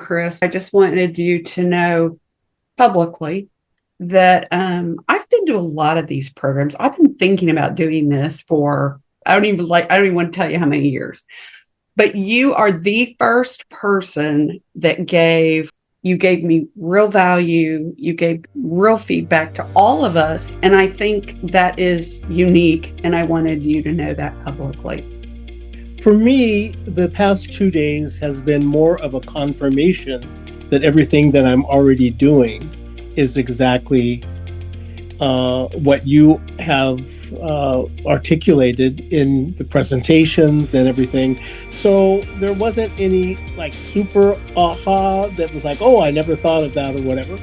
Chris. I just wanted you to know publicly that I've been to a lot of these programs. I've been thinking about doing this for I don't even want to tell you how many years. But you are the first person that you gave me real value, you gave real feedback to all of us, and I think that is unique, and I wanted you to know that publicly. For me, the past 2 days has been more of a confirmation that everything that I'm already doing is exactly what you have articulated in the presentations and everything. So there wasn't any like super aha that was like, oh, I never thought of that or whatever.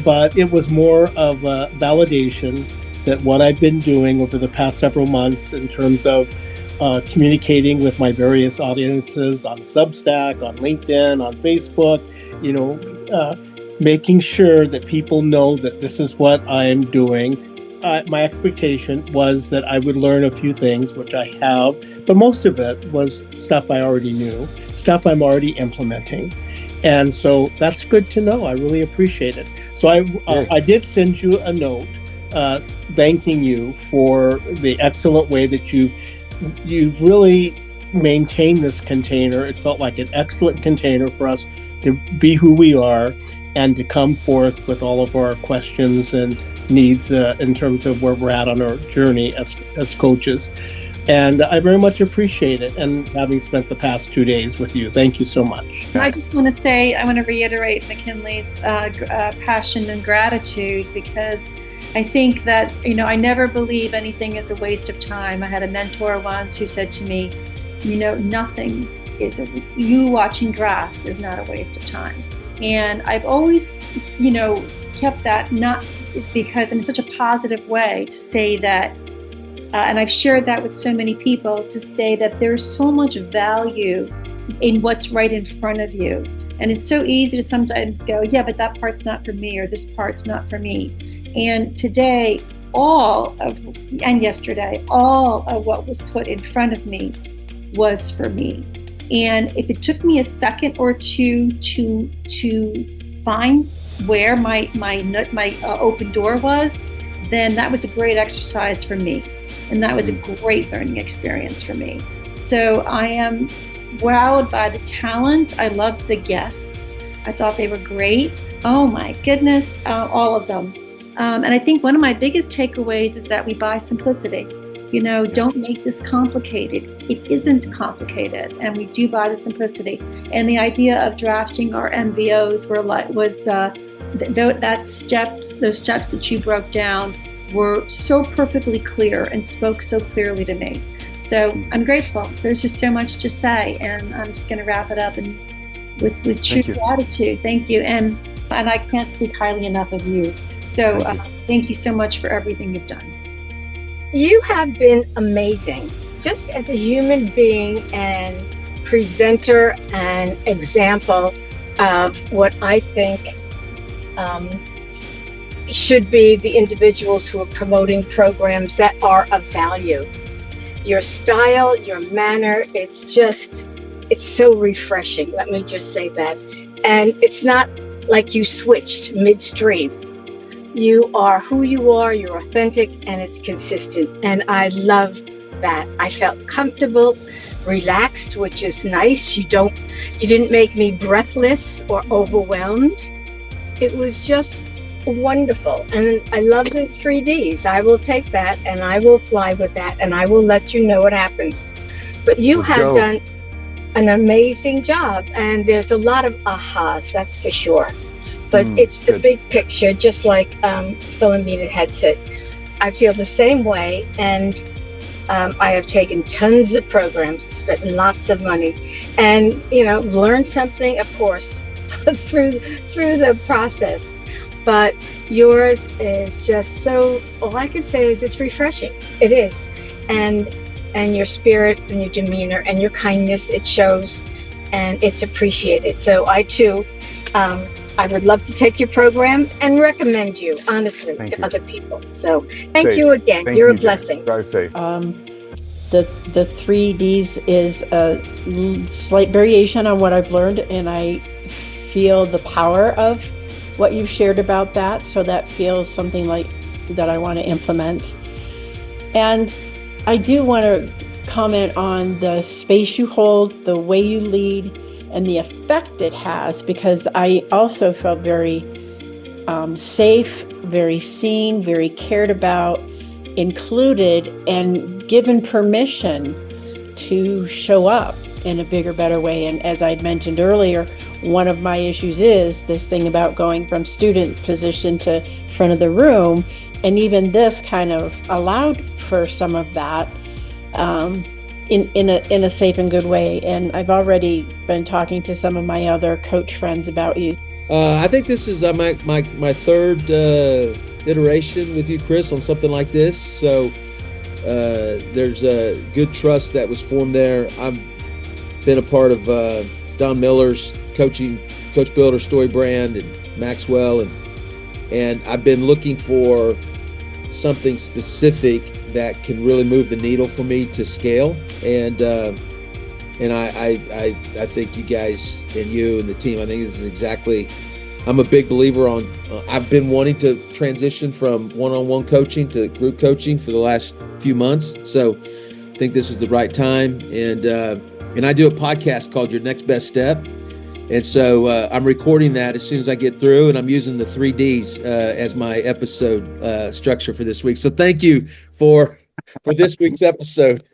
But it was more of a validation that what I've been doing over the past several months in terms of communicating with my various audiences on Substack, on LinkedIn, on Facebook, making sure that people know that this is what I'm doing. My expectation was that I would learn a few things, which I have, but most of it was stuff I already knew, stuff I'm already implementing. And so that's good to know. I really appreciate it. So I did send you a note thanking you for the excellent way that you've really maintained this container. It felt like an excellent container for us to be who we are and to come forth with all of our questions and needs in terms of where we're at on our journey as coaches. And I very much appreciate it, and having spent the past 2 days with you. Thank you so much. I just want to reiterate McKinley's passion and gratitude, because I think that, I never believe anything is a waste of time. I had a mentor once who said to me, nothing you watching grass is not a waste of time. And I've always, kept that, not because in such a positive way, to say that, and I've shared that with so many people, to say that there's so much value in what's right in front of you. And it's so easy to sometimes go, yeah, but that part's not for me, or this part's not for me. And today, yesterday, all of what was put in front of me was for me. And if it took me a second or two to find where my open door was, then that was a great exercise for me. And that was a great learning experience for me. So I am wowed by the talent. I loved the guests. I thought they were great. Oh my goodness, all of them. And I think one of my biggest takeaways is that we buy simplicity. Don't make this complicated. It isn't complicated, and we do buy the simplicity. And the idea of drafting our MVOs those steps that you broke down were so perfectly clear and spoke so clearly to me. So I'm grateful. There's just so much to say, and I'm just going to wrap it up with true gratitude. Thank you, and I can't speak highly enough of you. So thank you so much for everything you've done. You have been amazing, just as a human being and presenter and example of what I think should be the individuals who are promoting programs that are of value. Your style, your manner, it's so refreshing. Let me just say that. And it's not like you switched midstream. You are who you are, you're authentic, and it's consistent. And I love that. I felt comfortable, relaxed, which is nice. You didn't make me breathless or overwhelmed. It was just wonderful. And I love the 3Ds. I will take that and I will fly with that, and I will let you know what happens. But you have done an amazing job, and there's a lot of ahas, that's for sure. But it's the big picture, just like Philomena had said. I feel the same way, and I have taken tons of programs, spent lots of money, and learned something, of course, through the process. But yours is just so. All I can say is it's refreshing. It is, and your spirit and your demeanor and your kindness, it shows, and it's appreciated. So I too. I would love to take your program and recommend you, honestly, to other people. So thank you again. You're a blessing. Drive safe. The 3Ds is a slight variation on what I've learned, and I feel the power of what you've shared about that. So that feels something like that I want to implement. And I do want to comment on the space you hold, the way you lead, and the effect it has, because I also felt very safe, very seen, very cared about, included, and given permission to show up in a bigger, better way. And as I'd mentioned earlier, one of my issues is this thing about going from student position to front of the room. And even this kind of allowed for some of that in a safe and good way. And I've already been talking to some of my other coach friends about you. I think this is my third iteration with you, Chris, on something like this. So there's a good trust that was formed there. I've been a part of Don Miller's coaching, Coach Builder, Story Brand, and Maxwell, and I've been looking for something specific that can really move the needle for me to scale. And I think you guys and you and the team, I think this is exactly. I'm a big believer on. I've been wanting to transition from one-on-one coaching to group coaching for the last few months, so I think this is the right time. And I do a podcast called Your Next Best Step. And so I'm recording that as soon as I get through, and I'm using the 3Ds as my episode structure for this week. So thank you for this week's episode.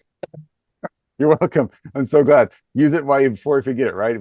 You're welcome. I'm so glad. Use it before you forget it, right?